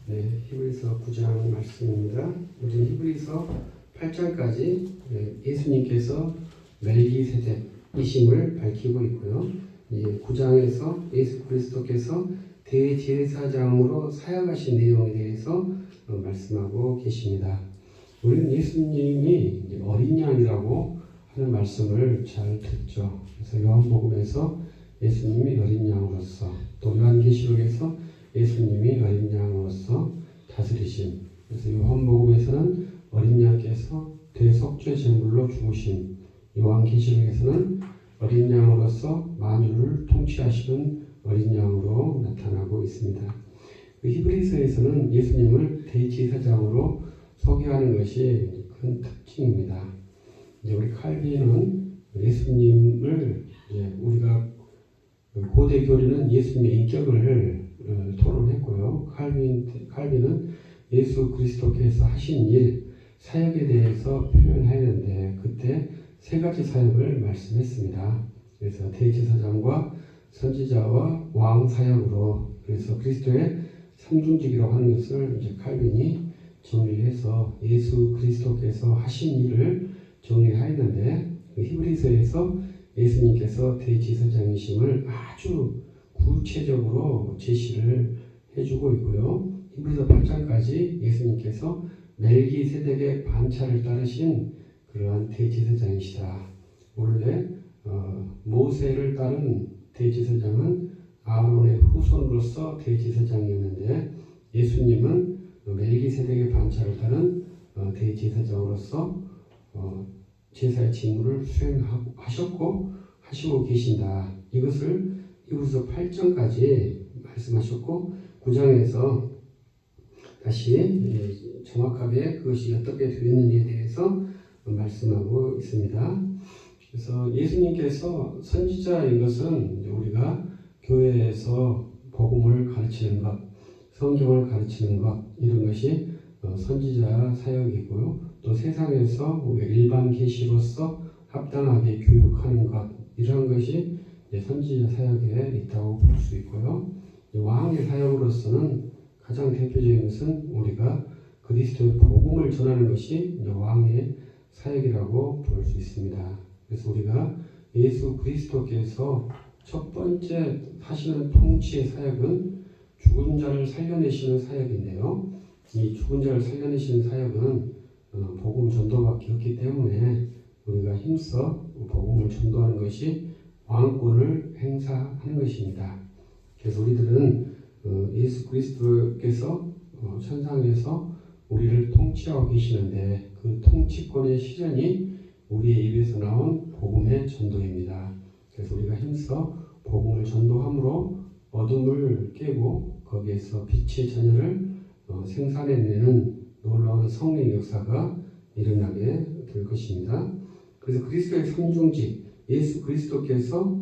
네, 히브리서 9장 말씀입니다. 우리 히브리서 8장까지 예수님께서 멜기세덱이심을 밝히고 있고요. 9장에서 예수 그리스도께서 대제사장으로 사역하신 내용에 대해서 말씀하고 계십니다. 우리는 예수님이 어린 양이라고 하는 말씀을 잘 듣죠. 그래서 요한복음에서 예수님이 어린 양으로서, 또 요한계시록에서 예수님이 어린 양으로서 다스리심. 그래서 요한복음에서는 어린 양께서 대속죄 제물로 죽으심. 요한계시록에서는 어린 양으로서 만유를 통치하시는 어린 양으로 나타나고 있습니다. 히브리서에서는 예수님을 대제사장으로 소개하는 것이 큰 특징입니다. 이제 우리 칼빈은 예수님을 우리가 고대 교리는 예수님의 인격을 토론했고요. 칼빈은 예수 그리스도께서 하신 일, 사역에 대해서 표현하였는데 그때 세 가지 사역을 말씀했습니다. 그래서 대제사장과 선지자와 왕 사역으로, 그래서 그리스도의 삼중직이라고 하는 것을 이제 칼빈이 정리해서 예수 그리스도께서 하신 일을 정리하였는데, 히브리서에서 예수님께서 대제사장이심을 아주 구체적으로 제시를 해주고 있고요. 히브리서 8장까지 예수님께서 멜기세덱의 반차를 따르신 그러한 대제사장이시다. 원래 모세를 따른 대제사장은 아론의 후손으로서 대제사장이었는데, 예수님은 멜기세덱의 반차를 따른 대제사장으로서 제사의 직무를 하시고 계신다. 이것을 히브리서 8장까지 말씀하셨고, 9장에서 다시 정확하게 그것이 어떻게 되었는지에 대해서 말씀하고 있습니다. 그래서 예수님께서 선지자인 것은 우리가 교회에서 복음을 가르치는 것, 성경을 가르치는 것, 이런 것이 선지자 사역이고요. 또 세상에서 우리가 일반 계시로서 합당하게 교육하는 것, 이런 것이 선지자 사역에 있다고 볼 수 있고요. 왕의 사역으로서는 가장 대표적인 것은 우리가 그리스도의 복음을 전하는 것이 왕의 사역이라고 볼 수 있습니다. 그래서 우리가 예수 그리스도께서 첫 번째 하시는 통치의 사역은 죽은 자를 살려내시는 사역인데요. 이 죽은 자를 살려내시는 사역은 복음 전도밖에 없기 때문에 우리가 힘써 복음을 전도하는 것이 왕권을 행사하는 것입니다. 그래서 우리들은 예수 그리스도께서 천상에서 우리를 통치하고 계시는데, 그 통치권의 실현이 우리의 입에서 나온 복음의 전도입니다. 그래서 우리가 힘써 복음을 전도함으로 어둠을 깨고 거기에서 빛의 자녀를 생산해내는 놀라운 성령의 역사가 일어나게 될 것입니다. 그래서 그리스도의 삼중직, 예수 그리스도께서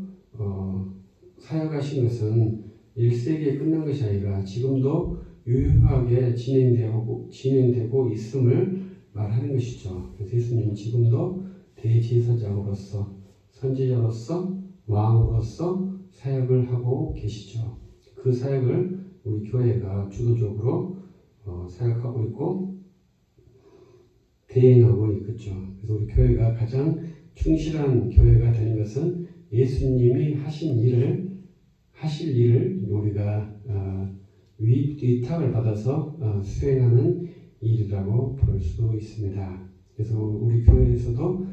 사역하신 것은 1세기에 끝난 것이 아니라 지금도 유효하게 진행되고 있음을 말하는 것이죠. 그래서 예수님은 지금도 대제사장으로서, 선지자로서, 왕으로서 사역을 하고 계시죠. 그 사역을 우리 교회가 주도적으로 사역하고 있고 대행하고 있겠죠. 그래서 우리 교회가 가장 충실한 교회가 되는 것은 예수님이 하실 일을 우리가 위탁을 받아서 수행하는 일이라고 볼 수 있습니다. 그래서 우리 교회에서도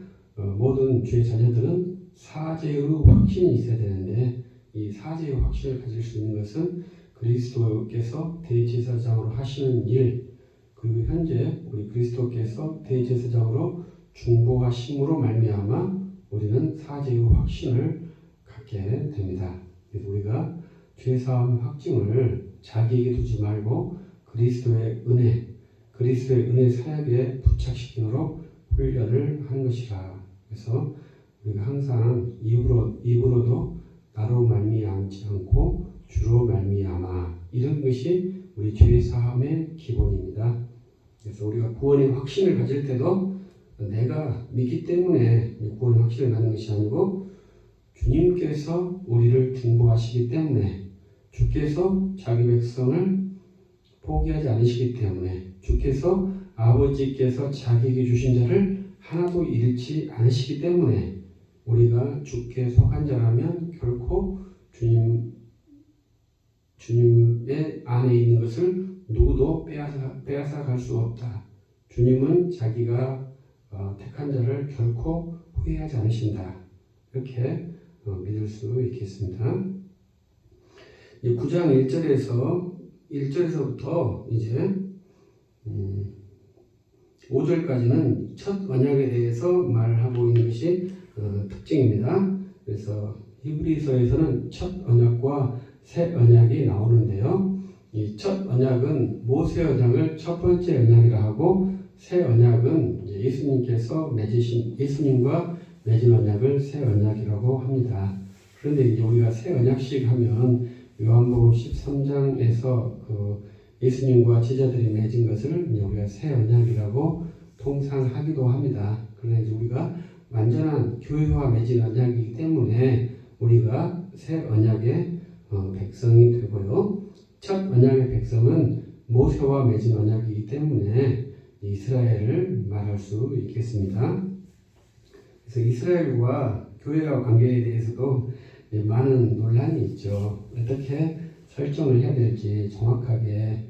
모든 주의 자녀들은 사제의 확신이 있어야 되는데, 이 사제의 확신을 가질 수 있는 것은 그리스도께서 대제사장으로 하시는 일, 그리고 현재 우리 그리스도께서 대제사장으로 중보하심으로 말미암아 우리는 사제의 확신을 갖게 됩니다. 그래서 우리가 죄사함 확증을 자기에게 두지 말고 그리스도의 은혜 사역에 부착시키도록 훈련을 하는 것이라. 그래서 우리가 항상 입으로도 나로 말미암지 않고 주로 말미암아, 이런 것이 우리 죄사함의 기본입니다. 그래서 우리가 구원의 확신을 가질 때도 내가 믿기 때문에 구원의 확신을 갖는 것이 아니고, 주님께서 우리를 중보하시기 때문에, 주께서 자기 백성을 포기하지 않으시기 때문에 주께서 아버지께서 자기에게 주신 자를 하나도 잃지 않으시기 때문에 우리가 주께 속한 자라면 결코 주님의 안에 있는 것을 누구도 빼앗아 갈 수 없다. 주님은 자기가 택한 자를 결코 후회하지 않으신다. 이렇게 믿을 수 있겠습니다. 9장 1절에서부터 이제 5절까지는 첫 언약에 대해서 말하고 있는 것이 특징입니다. 그래서 히브리서에서는 첫 언약과 새 언약이 나오는데요. 이 첫 언약은 모세 언약을 첫 번째 언약이라 하고 새 언약은 예수님과 맺은 언약을 새 언약이라고 합니다. 그런데 이제 우리가 새 언약식 하면 요한복음 13장에서 예수님과 제자들이 맺은 것을 우리가 새 언약이라고 통상 하기도 합니다. 그러나 이제 우리가 완전한 교회와 맺은 언약이기 때문에 우리가 새 언약의 백성이 되고요. 첫 언약의 백성은 모세와 맺은 언약이기 때문에 이스라엘을 말할 수 있겠습니다. 그래서 이스라엘과 교회와 관계에 대해서도 많은 논란이 있죠. 어떻게 설정을 해야 될지 정확하게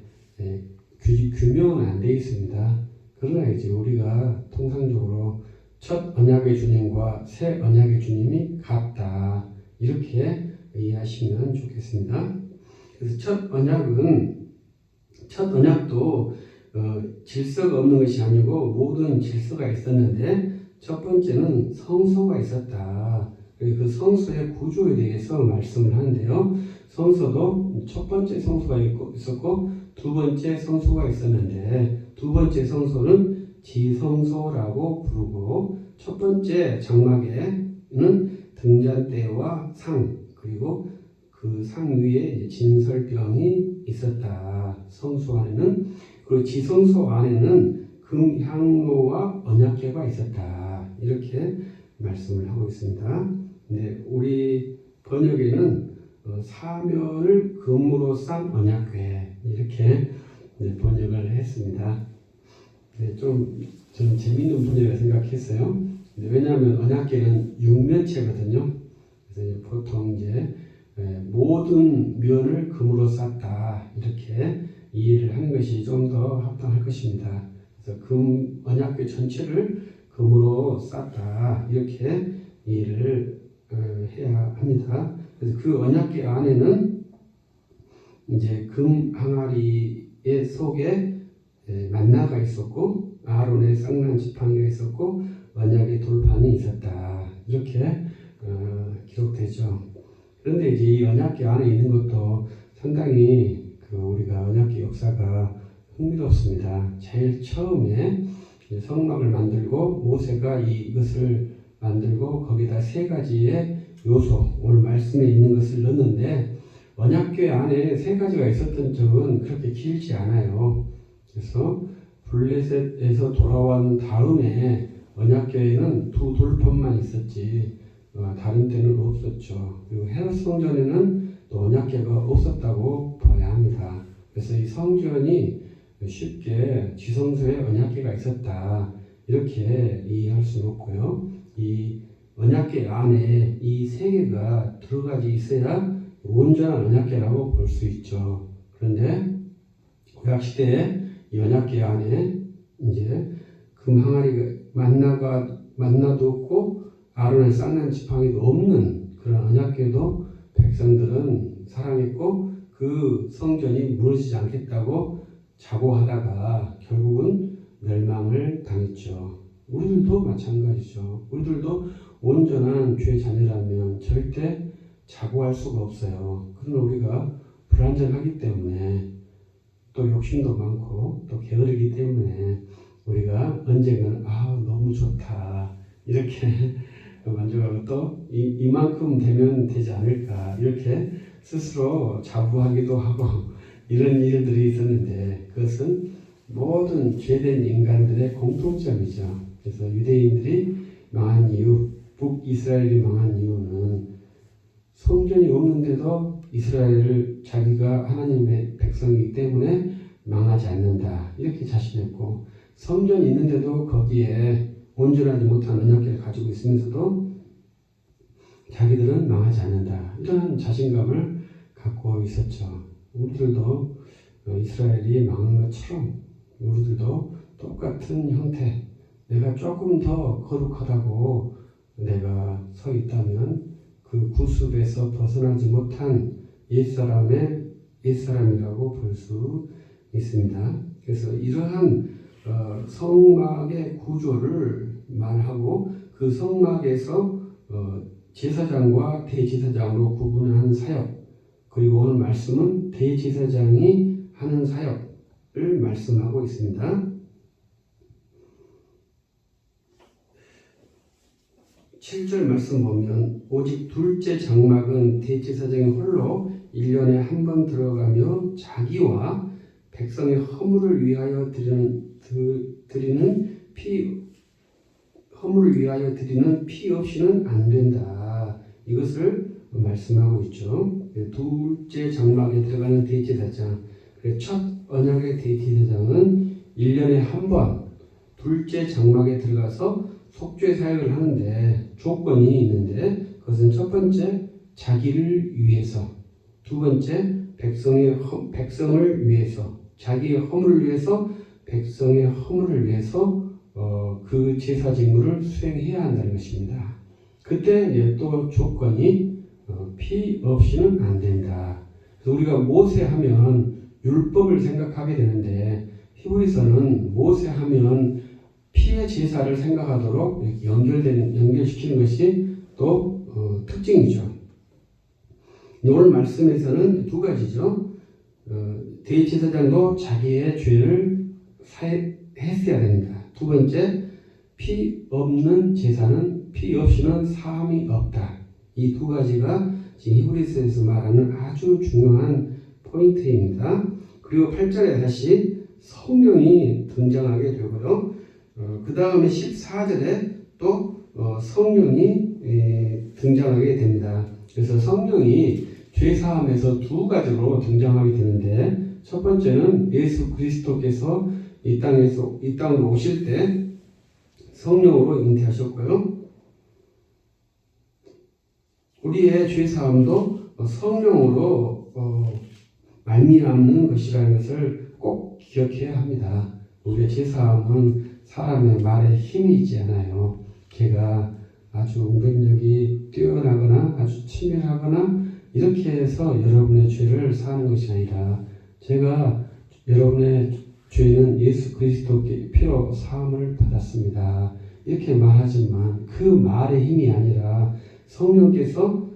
규명은 안 되어 있습니다. 그러나 이제 우리가 통상적으로 첫 언약의 주님과 새 언약의 주님이 같다. 이렇게 이해하시면 좋겠습니다. 그래서 첫 언약도 질서가 없는 것이 아니고 모든 질서가 있었는데 첫 번째는 성소가 있었다. 그 성소의 구조에 대해서 말씀을 하는데요. 성소도 첫 번째 성소가 있었고 두 번째 성소가 있었는데 두 번째 성소는 지성소라고 부르고 첫 번째 장막에는 등잔대와 상 그리고 그 상 위에 진설병이 있었다. 성소 안에는. 그리고 지성소 안에는 금향로와 언약궤가 있었다. 이렇게 말씀을 하고 있습니다. 네, 우리 번역에는 사면을 금으로 싼 언약궤 이렇게 번역을 했습니다. 네, 좀 재미있는 번역이라고 생각했어요. 네, 왜냐하면 언약궤는 육면체거든요. 그래서 보통 이제 모든 면을 금으로 쌌다 이렇게 이해를 하는 것이 좀 더 합당할 것입니다. 그래서 언약궤 전체를 금으로 쌌다 이렇게 이해를 해야 합니다. 그래서 그 언약궤 안에는 이제 금 항아리의 속에 만나가 있었고 아론의 쌍난 지팡이가 있었고 언약의 돌판이 있었다 이렇게 기록되죠. 그런데 이제 이 언약궤 안에 있는 것도 상당히 우리가 언약궤 역사가 흥미롭습니다. 제일 처음에 성막을 만들고 모세가 이것을 만들고 거기다 세 가지의 요소, 오늘 말씀에 있는 것을 넣었는데 언약궤 안에 세 가지가 있었던 적은 그렇게 길지 않아요. 그래서 블레셋에서 돌아온 다음에 언약궤에는 두 돌판만 있었지 다른 때는 없었죠. 그리고 헤롯 성전에는 또 언약궤가 없었다고 봐야 합니다. 그래서 이 성전이 쉽게 지성소에 언약궤가 있었다 이렇게 이해할 수는 없고요. 이 언약궤 안에 이 세 개가 들어가지 있어야 온전한 언약궤라고 볼 수 있죠. 그런데 구약 시대에 이 언약궤 안에 이제 금 항아리가 만나도 없고 아론의 쌍난 지팡이도 없는 그런 언약궤도 백성들은 사랑했고 그 성전이 무너지지 않겠다고 자고하다가 결국은 멸망을 당했죠. 우리들도 마찬가지죠. 우리들도 온전한 주의 자녀라면 절대 자고할 수가 없어요. 그러나 우리가 불완전하기 때문에 또 욕심도 많고 또 게으르기 때문에 우리가 언젠가는 너무 좋다 이렇게 만족하고 또 이만큼 되면 되지 않을까 이렇게 스스로 자부하기도 하고 이런 일들이 있었는데 그것은 모든 죄된 인간들의 공통점이죠. 그래서 유대인들이 망한 이유, 북이스라엘이 망한 이유는 성전이 없는데도 이스라엘을 자기가 하나님의 백성이기 때문에 망하지 않는다. 이렇게 자신했고 성전이 있는데도 거기에 온전하지 못한 언약궤를 가지고 있으면서도 자기들은 망하지 않는다. 이런 자신감을 갖고 있었죠. 우리들도 이스라엘이 망한 것처럼 우리들도 똑같은 형태, 내가 조금 더 거룩하다고 내가 서 있다면 그 구습에서 벗어나지 못한 옛사람이라고 볼 수 있습니다. 그래서 이러한 성막의 구조를 말하고 그 성막에서 제사장과 대제사장으로 구분하는 사역, 그리고 오늘 말씀은 대제사장이 하는 사역을 말씀하고 있습니다. 7절 말씀 보면 오직 둘째 장막은 대제사장이 홀로 1년에 한 번 들어가며 자기와 백성의 허물을 위하여 드리는 피 없이는 안 된다. 이것을 말씀하고 있죠. 둘째 장막에 들어가는 대제사장, 첫 언약의 대제사장은 1년에 한 번 둘째 장막에 들어가서 속죄 사역을 하는데 조건이 있는데 그것은 첫 번째 자기를 위해서, 두 번째 백성을 위해서, 자기의 허물을 위해서, 백성의 허물을 위해서 그 제사 직무를 수행해야 한다는 것입니다. 그때 또 조건이 피 없이는 안 된다. 그래서 우리가 모세 하면 율법을 생각하게 되는데 히브리서는 모세 하면 피의 제사를 생각하도록 이렇게 연결시키는 것이 또 특징이죠. 오늘 말씀에서는 두 가지죠. 대제사장도 자기의 죄를 사했어야 됩니다. 두 번째, 피 없는 제사는 피 없이는 사함이 없다. 이 두 가지가 지금 히브리서에서 말하는 아주 중요한 포인트입니다. 그리고 8절에 다시 성령이 등장하게 되고요. 그 다음에 14절에 또 성령이 등장하게 됩니다. 그래서 성령이 죄사함에서 두 가지로 등장하게 되는데 첫 번째는 예수 그리스도께서 이 땅으로 오실 때 성령으로 잉태하셨고요. 우리의 죄사함도 성령으로 말미암는 것이라는 것을 꼭 기억해야 합니다. 우리의 죄사함은 사람의 말에 힘이 있지 않아요. 제가 아주 응변력이 뛰어나거나 아주 치밀하거나 이렇게 해서 여러분의 죄를 사하는 것이 아니라 제가 여러분의 죄는 예수 그리스도의 피로 사함을 받았습니다. 이렇게 말하지만 그 말의 힘이 아니라 성령께서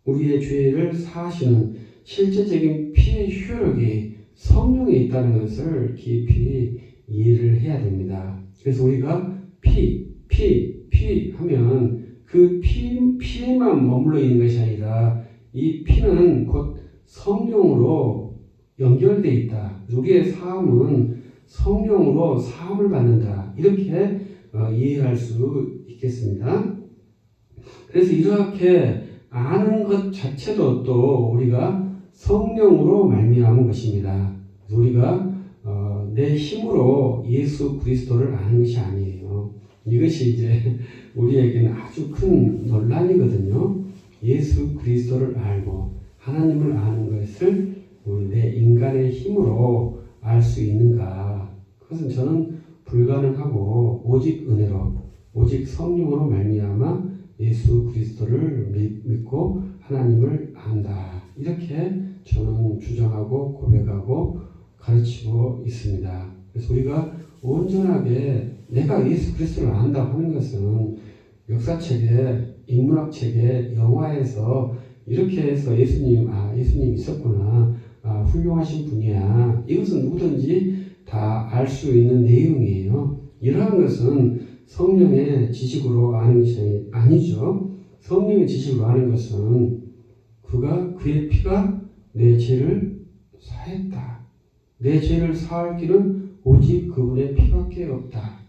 우리의 죄를 사하시는 실제적인 피의 효력이 성령에 있다는 것을 깊이 이해를 해야 됩니다. 그래서 우리가 피 하면 그 피에만 머물러 있는 것이 아니라 이 피는 곧 성령으로 연결되어 있다. 우리의 삶은 성령으로 사함을 받는다. 이렇게 이해할 수 있겠습니다. 그래서 이렇게 아는 것 자체도 또 우리가 성령으로 말미암은 것입니다. 우리가 내 힘으로 예수 그리스도를 아는 것이 아니에요. 이것이 이제 우리에게는 아주 큰 논란이거든요. 예수 그리스도를 알고 하나님을 아는 것을 우리 내 인간의 힘으로 알 수 있는가? 그것은 저는 불가능하고 오직 은혜로, 오직 성령으로 말미암아 예수 그리스도를 믿고 하나님을 안다. 이렇게 저는 주장하고 고백하고 가르치고 있습니다. 그래서 우리가 온전하게 내가 예수 그리스도를 안다고 하는 것은 역사책에, 인문학책에, 영화에서 이렇게 해서 예수님 있었구나. 훌륭하신 분이야. 이것은 누구든지 다 알 수 있는 내용이에요. 이러한 것은 성령의 지식으로 아는 것이 아니죠. 성령의 지식으로 아는 것은 그의 피가 내 죄를 사했다. 내 죄를 사할 길은 오직 그분의 피밖에 없다.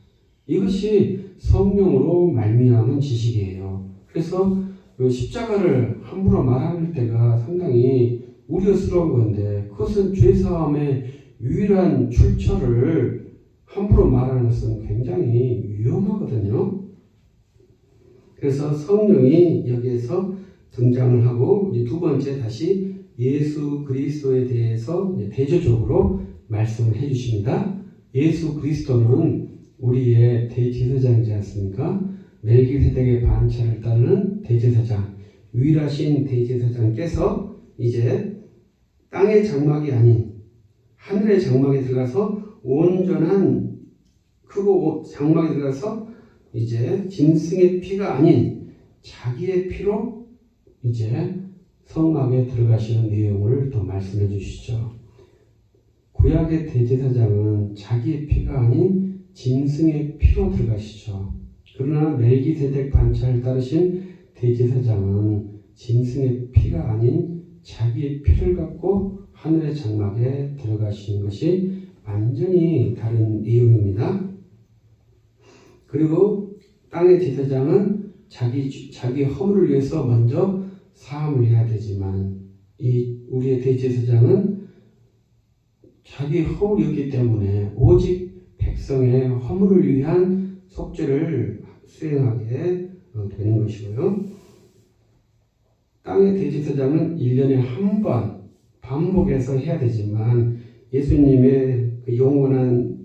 이것이 성령으로 말미암은 지식이에요. 그래서 십자가를 함부로 말할 때가 상당히 우려스러운 건데 그것은 죄사함의 유일한 출처를 함부로 말하는 것은 굉장히 위험하거든요. 그래서 성령이 여기에서 등장을 하고 두 번째 다시 예수 그리스도에 대해서 대조적으로 말씀을 해주십니다. 예수 그리스도는 우리의 대제사장이지 않습니까? 멜기세덱의 반차를 따르는 대제사장, 유일하신 대제사장께서 이제 땅의 장막이 아닌 하늘의 장막에 들어가서 온전한 크고 장막에 들어가서 이제 짐승의 피가 아닌 자기의 피로 이제 성막에 들어가시는 내용을 또 말씀해 주시죠. 구약의 대제사장은 자기의 피가 아닌 짐승의 피로 들어가시죠. 그러나 멜기세덱 반차를 따르신 대제사장은 짐승의 피가 아닌 자기의 피를 갖고 하늘의 장막에 들어가시는 것이 완전히 다른 내용입니다. 그리고 땅의 제사장은 자기 허물을 위해서 먼저 사함을 해야 되지만 우리의 대제사장은 자기 허물이 없기 때문에 오직 백성의 허물을 위한 속죄를 수행하게 되는 것이고요. 땅의 대제사장은 1년에 한 번 반복해서 해야 되지만 예수님의 그 영원한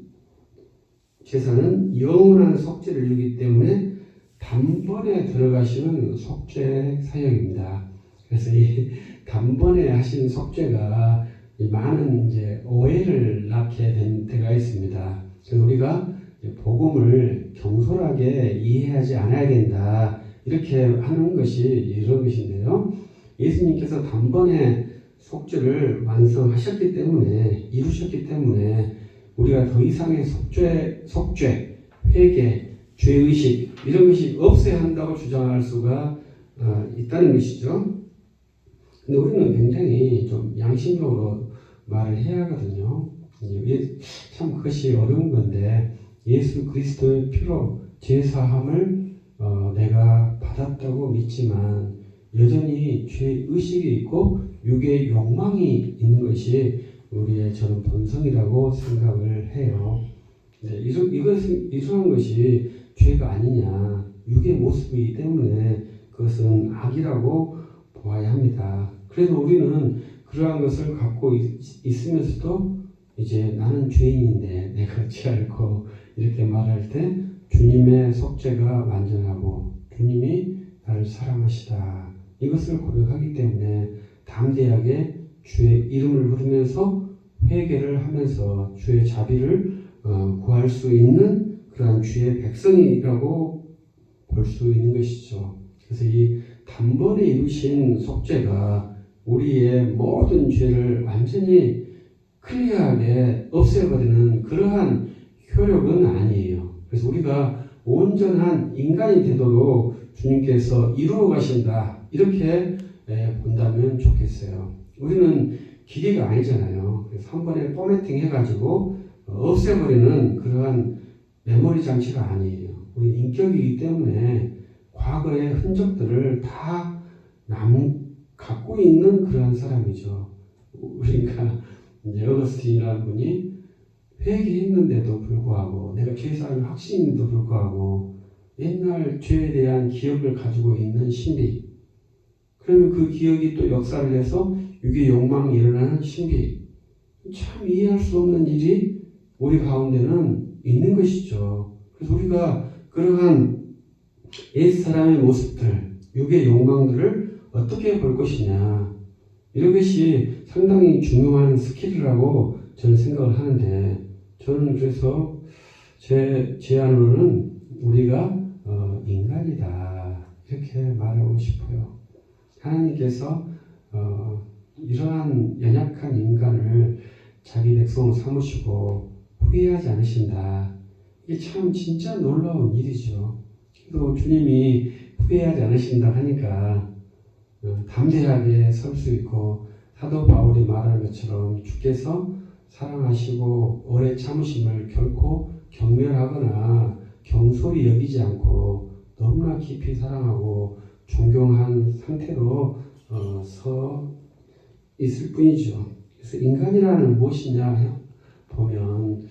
제사는 영원한 속죄를 이루기 때문에 단번에 들어가시는 속죄 사역입니다. 그래서 이 단번에 하시는 속죄가 많은 이제 오해를 낳게 된 때가 있습니다. 그래서 우리가 복음을 경솔하게 이해하지 않아야 된다. 이렇게 하는 것이 이런 것인데요. 예수님께서 단번에 속죄를 완성하셨기 때문에 이루셨기 때문에 우리가 더 이상의 속죄, 회개, 죄의식 이런 것이 없어야 한다고 주장할 수가 있다는 것이죠. 근데 우리는 굉장히 좀 양심적으로 말을 해야 하거든요. 참 그것이 어려운 건데 예수 그리스도의 피로 죄사함을 내가 받았다고 믿지만 여전히 죄의식이 있고 육의 욕망이 있는 것이 우리의 저는 본성이라고 생각을 해요. 이러한 것이 죄가 아니냐, 육의 모습이기 때문에 그것은 악이라고 보아야 합니다. 그래도 우리는 그러한 것을 갖고 있으면서도 이제 나는 죄인인데 내가 그렇지 않고 이렇게 말할 때 주님의 속죄가 완전하고 주님이 나를 사랑하시다. 이것을 고백하기 때문에 담대하게 주의 이름을 부르면서 회개를 하면서 주의 자비를 구할 수 있는 그러한 주의 백성이라고 볼 수 있는 것이죠. 그래서 이 단번에 이루신 속죄가 우리의 모든 죄를 완전히 클리어하게 없애버리는 그러한 효력은 아니에요. 그래서 우리가 온전한 인간이 되도록 주님께서 이루어 가신다. 이렇게 본다면 좋겠어요. 우리는 기계가 아니잖아요. 그래서 한 번에 포매팅 해가지고 없애버리는 그러한 메모리 장치가 아니에요. 우리 인격이기 때문에 과거의 흔적들을 다 갖고 있는 그러한 사람이죠. 그러니까 이제 어거스틴이라는 분이 회개했는데도 불구하고 내가 죄사함을 확신했는데도 불구하고 옛날 죄에 대한 기억을 가지고 있는 신비, 그러면 그 기억이 또 역사를 해서 육의 욕망이 일어나는 신비, 참 이해할 수 없는 일이 우리 가운데는 있는 것이죠. 그래서 우리가 그러한 옛사람의 모습들, 육의 욕망들을 어떻게 볼 것이냐, 이런 것이 상당히 중요한 스킬이라고 저는 생각을 하는데, 저는 그래서 제 제안으로는 우리가 인간이다 이렇게 말하고 싶어요. 하나님께서 이러한 연약한 인간을 자기 백성으로 삼으시고 후회하지 않으신다. 이게 참 진짜 놀라운 일이죠. 또 주님이 후회하지 않으신다 하니까 담대하게 설 수 있고, 사도 바울이 말하는 것처럼 주께서 사랑하시고 오래 참으심을 결코 경멸하거나 경솔히 여기지 않고 너무나 깊이 사랑하고 존경한 상태로 서 있을 뿐이죠. 그래서 인간이라는 무엇이냐 보면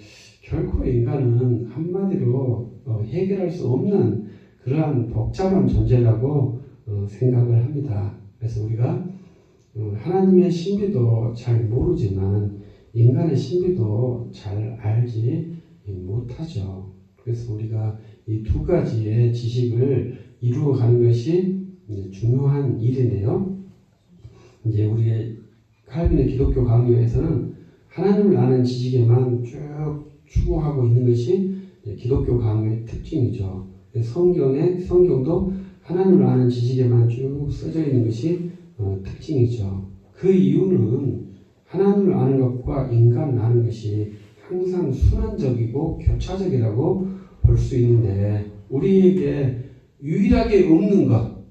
결코 인간은 한마디로 해결할 수 없는 그러한 복잡한 존재라고 생각을 합니다. 그래서 우리가 하나님의 신비도 잘 모르지만 인간의 신비도 잘 알지 못하죠. 그래서 우리가 이 두 가지의 지식을 이루어가는 것이 중요한 일이네요. 이제 우리의 칼빈의 기독교 강요에서는 하나님을 아는 지식에만 쭉 추구하고 있는 것이 기독교 강요의 특징이죠. 성경도 하나님을 아는 지식에만 쭉 써져 있는 것이 특징이죠. 그 이유는 하나님을 아는 것과 인간을 아는 것이 항상 순환적이고 교차적이라고 볼 수 있는데 우리에게 유일하게 없는 것,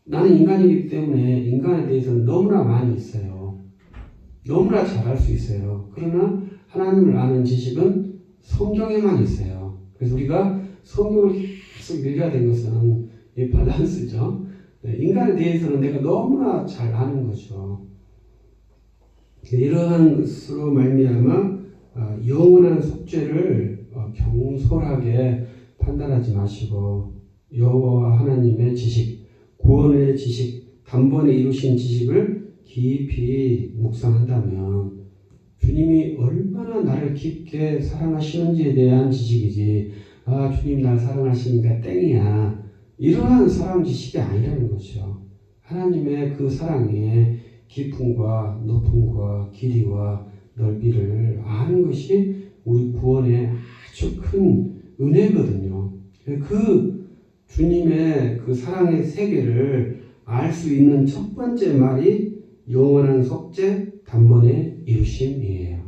나는 인간이기 때문에 인간에 대해서는 너무나 많이 있어요. 너무나 잘 알 수 있어요. 그러나 하나님을 아는 지식은 성경에만 있어요. 그래서 우리가 성경을 계속 읽어야 되는 것은 이 밸런스죠. 인간에 대해서는 내가 너무나 잘 아는 거죠. 이러한 것으로 말미암아 영원한 속죄를 경솔하게 판단하지 마시고 여호와 하나님의 지식, 구원의 지식, 단번에 이루신 지식을 깊이 묵상한다면 주님이 얼마나 나를 깊게 사랑하시는지에 대한 지식이지 주님 날 사랑하시니까 땡이야 이러한 사랑 지식이 아니라는 거죠. 하나님의 그 사랑의 깊음과 높음과 길이와 넓이를 아는 것이 우리 구원의 아주 큰 은혜거든요. 그 주님의 그 사랑의 세계를 알 수 있는 첫 번째 말이 영원한 속죄 단번에 이루심이에요.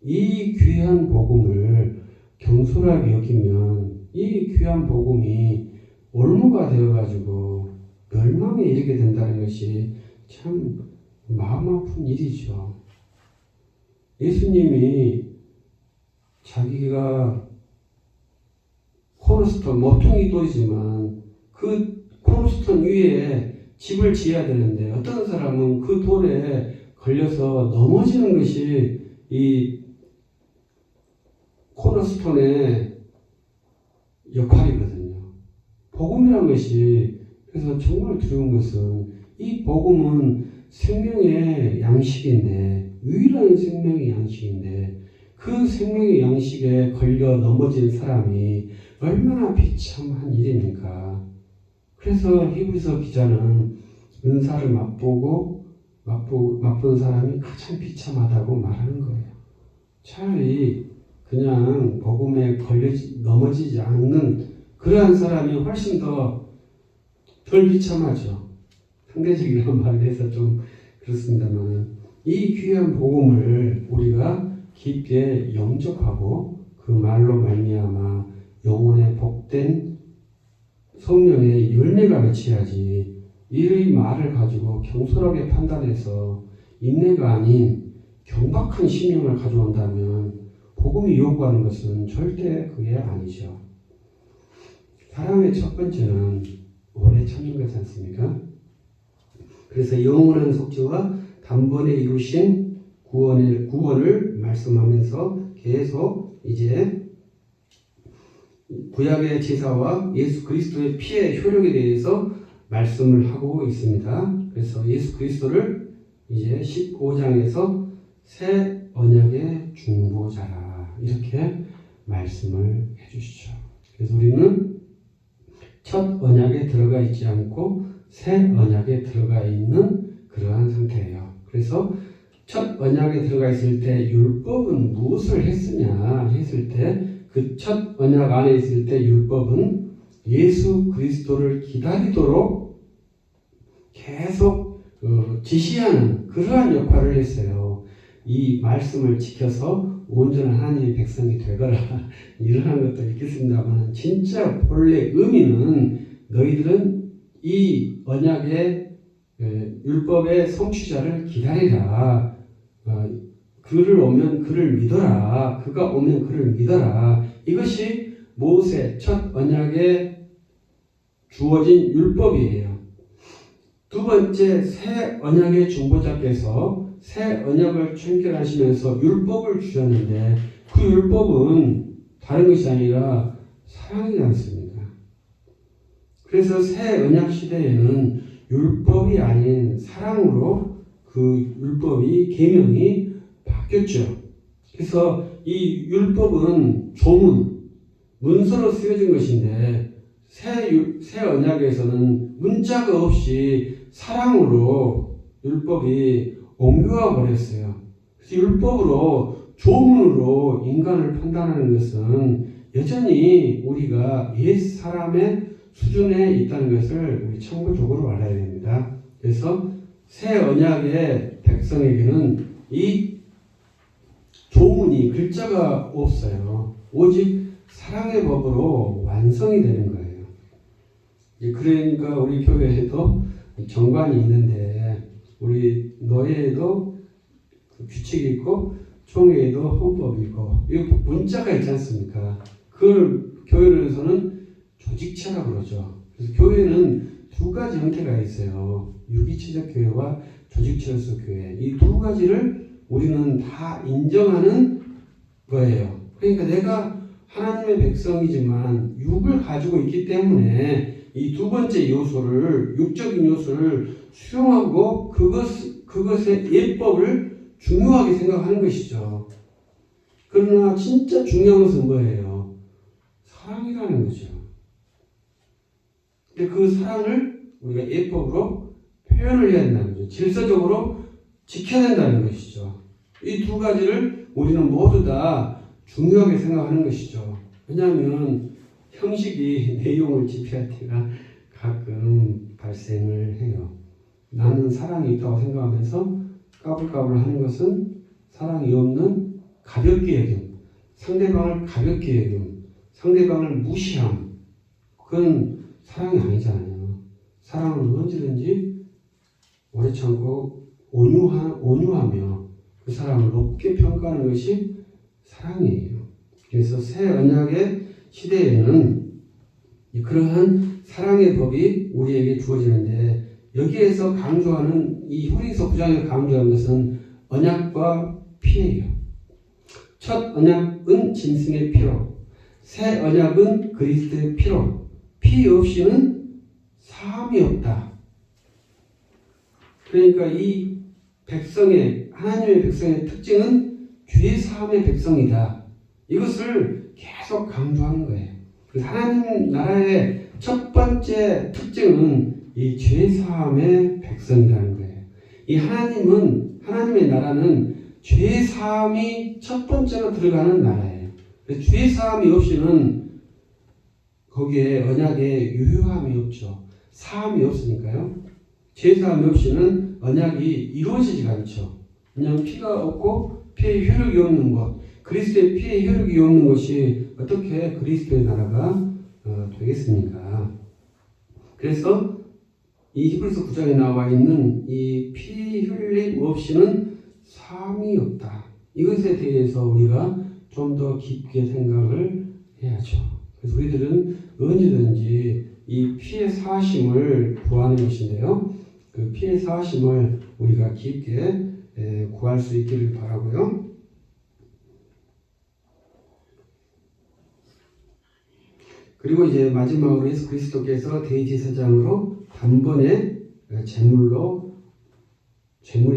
이 귀한 복음을 경솔하게 여기면 이 귀한 복음이 올무가 되어가지고 멸망에 이르게 된다는 것이 참 마음 아픈 일이죠. 예수님이 자기가 코너스톤, 모퉁이 돌이지만 그 코너스톤 위에 집을 지어야 되는데 어떤 사람은 그 돌에 걸려서 넘어지는 것이 이 코너스톤의 역할이거든요. 복음이라는 것이 그래서 정말 두려운 것은 이 복음은 생명의 양식인데 유일한 생명의 양식인데 그 생명의 양식에 걸려 넘어진 사람이 얼마나 비참한 일입니까? 그래서 히브리서 기자는 은사를 맛본 사람이 가장 비참하다고 말하는 거예요. 차라리 그냥 복음에 넘어지지 않는 그러한 사람이 훨씬 덜 비참하죠. 상대적이라는 말을 해서 좀 그렇습니다만 이 귀한 복음을 우리가 깊게 영접하고 그 말로 말미암아 영혼의 복된 성령의 열매가 맺혀야지 이 말을 가지고 경솔하게 판단해서 인내가 아닌 경박한 신명을 가져온다면 복음이 요구하는 것은 절대 그게 아니죠. 사랑의 첫 번째는 오래 참는 것이지 않습니까? 그래서 영원한 속죄와 단번에 이루신 구원을 말씀하면서 계속 이제 구약의 제사와 예수 그리스도의 피의 효력에 대해서 말씀을 하고 있습니다. 그래서 예수 그리스도를 이제 15장에서 새 언약의 중보자라 이렇게 말씀을 해주시죠. 그래서 우리는 첫 언약에 들어가 있지 않고 새 언약에 들어가 있는 그러한 상태예요. 그래서 첫 언약에 들어가 있을 때 율법은 무엇을 했으냐 했을 때 그 첫 언약 안에 있을 때 율법은 예수 그리스도를 기다리도록 계속 지시하는 그러한 역할을 했어요. 이 말씀을 지켜서 온전한 하나님의 백성이 되거라 이러한 것도 있겠습니다만 진짜 본래 의미는 너희들은 이 언약의 율법의 성취자를 기다리라. 그를 오면 그를 믿어라. 그가 오면 그를 믿어라. 이것이 모세 첫 언약에 주어진 율법이에요. 두 번째 새 언약의 중보자께서 새 언약을 체결하시면서 율법을 주셨는데 그 율법은 다른 것이 아니라 사랑이지 않습니까? 그래서 새 언약 시대에는 율법이 아닌 사랑으로 그 율법이 계명이 바뀌었죠. 그래서 이 율법은 조문, 문서로 쓰여진 것인데 새 언약에서는 문자가 없이 사랑으로 율법이 옮겨와 버렸어요. 그래서 율법으로 조문으로 인간을 판단하는 것은 여전히 우리가 옛 사람의 수준에 있다는 것을 우리 참고적으로 알아야 됩니다. 그래서 새 언약의 백성에게는 이 조문이 글자가 없어요. 오직 사랑의 법으로 완성이 되는 거예요. 그러니까 우리 교회에도 정관이 있는데 우리 노예에도 규칙이 있고 총회에도 헌법이 있고 이 문자가 있지 않습니까? 그걸 교회에서는 조직체라고 그러죠. 그래서 교회는 두 가지 형태가 있어요. 유기체적 교회와 조직체로서 교회. 이 두 가지를 우리는 다 인정하는 거예요. 그러니까 내가 하나님의 백성이지만 육을 가지고 있기 때문에 이 두 번째 요소를, 육적인 요소를 수용하고 그것의 예법을 중요하게 생각하는 것이죠. 그러나 진짜 중요한 것은 뭐예요? 사랑이라는 거죠. 근데 그 사랑을 우리가 예법으로 표현을 해야 된다는 거죠. 질서적으로 지켜야 된다는 것이죠. 이 두 가지를 우리는 모두 다 중요하게 생각하는 것이죠. 왜냐하면 형식이 내용을 지배할 때가 가끔 발생을 해요. 나는 사랑이 있다고 생각하면서 까불까불 하는 것은 사랑이 없는 가볍게 여김, 상대방을 가볍게 여김, 상대방을 무시함, 그건 사랑이 아니잖아요. 사랑은 언제든지 오래 참고 온유하며 그 사람을 높게 평가하는 것이 사랑이에요. 그래서 새 언약의 시대에는 그러한 사랑의 법이 우리에게 주어지는데 여기에서 강조하는 이 히브리서 9장에서 강조하는 것은 언약과 피예요. 첫 언약은 짐승의 피로, 새 언약은 그리스도의 피로, 피 없이는 사함이 없다. 그러니까 이 하나님의 백성의 특징은 죄 사함의 백성이다. 이것을 계속 강조하는 거예요. 하나님 나라의 첫 번째 특징은 이 죄 사함의 백성이라는 거예요. 이 하나님의 나라는 죄 사함이 첫 번째로 들어가는 나라예요. 죄 사함이 없이는 거기에 언약에 유효함이 없죠. 사함이 없으니까요. 죄 사함이 없이는 언약이 이루어지지가 않죠. 왜냐하면 피가 없고 피의 효력이 없는 것, 그리스도의 피의 효력이 없는 것이 어떻게 그리스도의 나라가 되겠습니까? 그래서 이 히브리서 9장에 나와 있는 이 피 흘림 없이는 사함이 없다. 이것에 대해서 우리가 좀 더 깊게 생각을 해야죠. 그래서 우리들은 언제든지 이 피의 사하심을 구하는 것인데요. 그 피의 사하심을 우리가 깊게 구할 수 있기를 바라고요. 그리고 이제 마지막으로 예수 그리스도께서 대제사장으로 단번에 제물이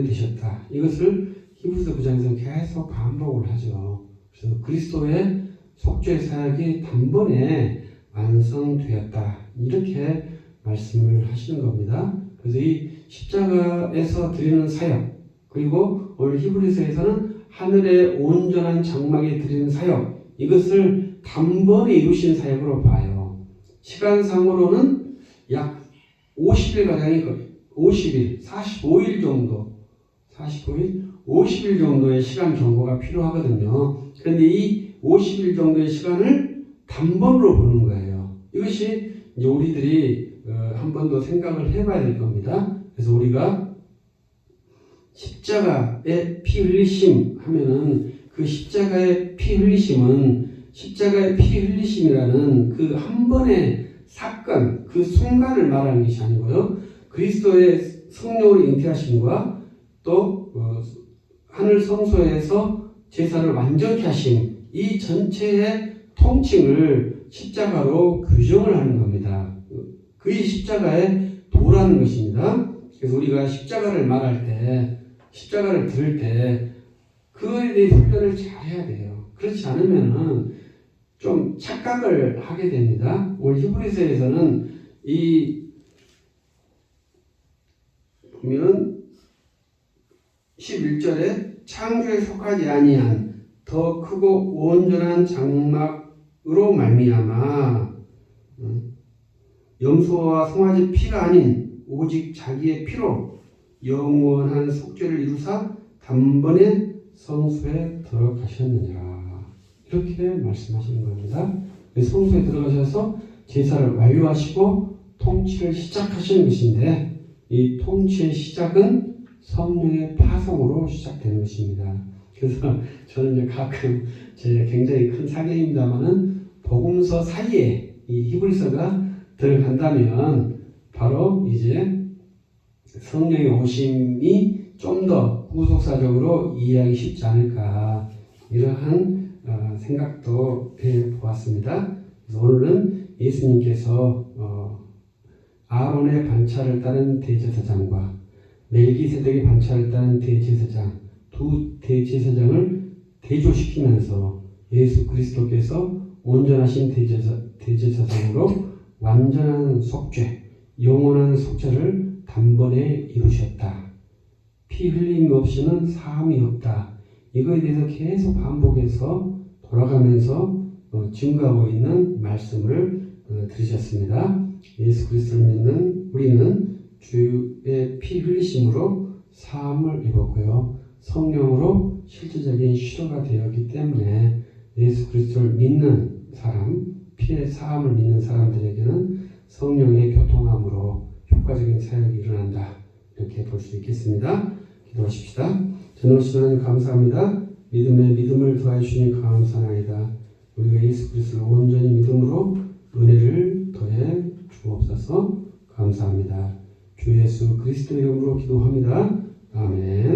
되셨다. 이것을 히브리서 9장에서는 계속 반복을 하죠. 그래서 그리스도의 속죄 사역이 단번에 완성되었다. 이렇게 말씀을 하시는 겁니다. 그래서 이 십자가에서 드리는 사역, 그리고 오늘 히브리서에서는 하늘의 온전한 장막에 드리는 사역, 이것을 단번에 이루신 사역으로 봐요. 시간상으로는 약 50일 가량이 45일 정도, 50일 정도의 시간 경고가 필요하거든요. 그런데 이 50일 정도의 시간을 단번으로 보는 거예요. 이것이 이제 우리들이 한 번 더 생각을 해봐야 될 겁니다. 그래서 우리가 십자가의 피 흘리심 하면은 그 십자가의 피 흘리심은 십자가의 피 흘리심이라는 그 한 번의 사건, 그 순간을 말하는 것이 아니고요. 그리스도의 성령으로 잉태하심과 또 하늘 성소에서 제사를 완전히 하신 이 전체의 통칭을 십자가로 규정을 하는 겁니다. 그의 십자가의 도라는 것입니다. 그래서 우리가 십자가를 말할 때, 십자가를 들을 때 그거에 대해 훈련을 잘 해야 돼요. 그렇지 않으면은 좀 착각을 하게 됩니다. 오늘 히브리서에서는 보면 11절에 창조에 속하지 아니한 더 크고 온전한 장막으로 말미암아 염소와 송아지 피가 아닌 오직 자기의 피로 영원한 속죄를 이루사 단번에 성소에 들어가셨느니라. 이렇게 말씀하시는 겁니다. 성소에 들어가셔서 제사를 완료하시고 통치를 시작하시는 것인데 이 통치의 시작은 성령의 파송으로 시작되는 것입니다. 그래서 저는 이제 가끔 제 굉장히 큰 사견입니다만은 복음서 사이에 이 히브리서가 들어간다면 바로 이제 성령의 오심이 좀 더 후속사적으로 이해하기 쉽지 않을까 이러한 생각도 해보았습니다. 그래서 오늘은 예수님께서 아론의 반차를 따른 대제사장과 멜기세덱의 반차를 따른 대제사장 두 대제사장을 대조시키면서 예수 그리스도께서 온전하신 대제사장으로 완전한 속죄, 영원한 속죄를 단번에 이루셨다. 피 흘림 없이는 사함이 없다. 이거에 대해서 계속 반복해서 돌아가면서 증거하고 있는 말씀을 들으셨습니다. 예수 그리스도를 믿는 우리는 주의 피 흘리심으로 사함을 입었고요. 성령으로 실질적인 시도가 되었기 때문에 예수 그리스도를 믿는 사람, 피의 사함을 믿는 사람들에게는 성령의 교통함으로 효과적인 사역이 일어난다. 이렇게 볼 수 있겠습니다. 기도하십시다. 전능하신 하나님 감사합니다. 믿음에 믿음을 더해 주시니 감사나이다. 우리가 예수 그리스도를 온전히 믿음으로 은혜를 더해 주옵소서. 감사합니다. 주 예수 그리스도 이름으로 기도합니다. 아멘.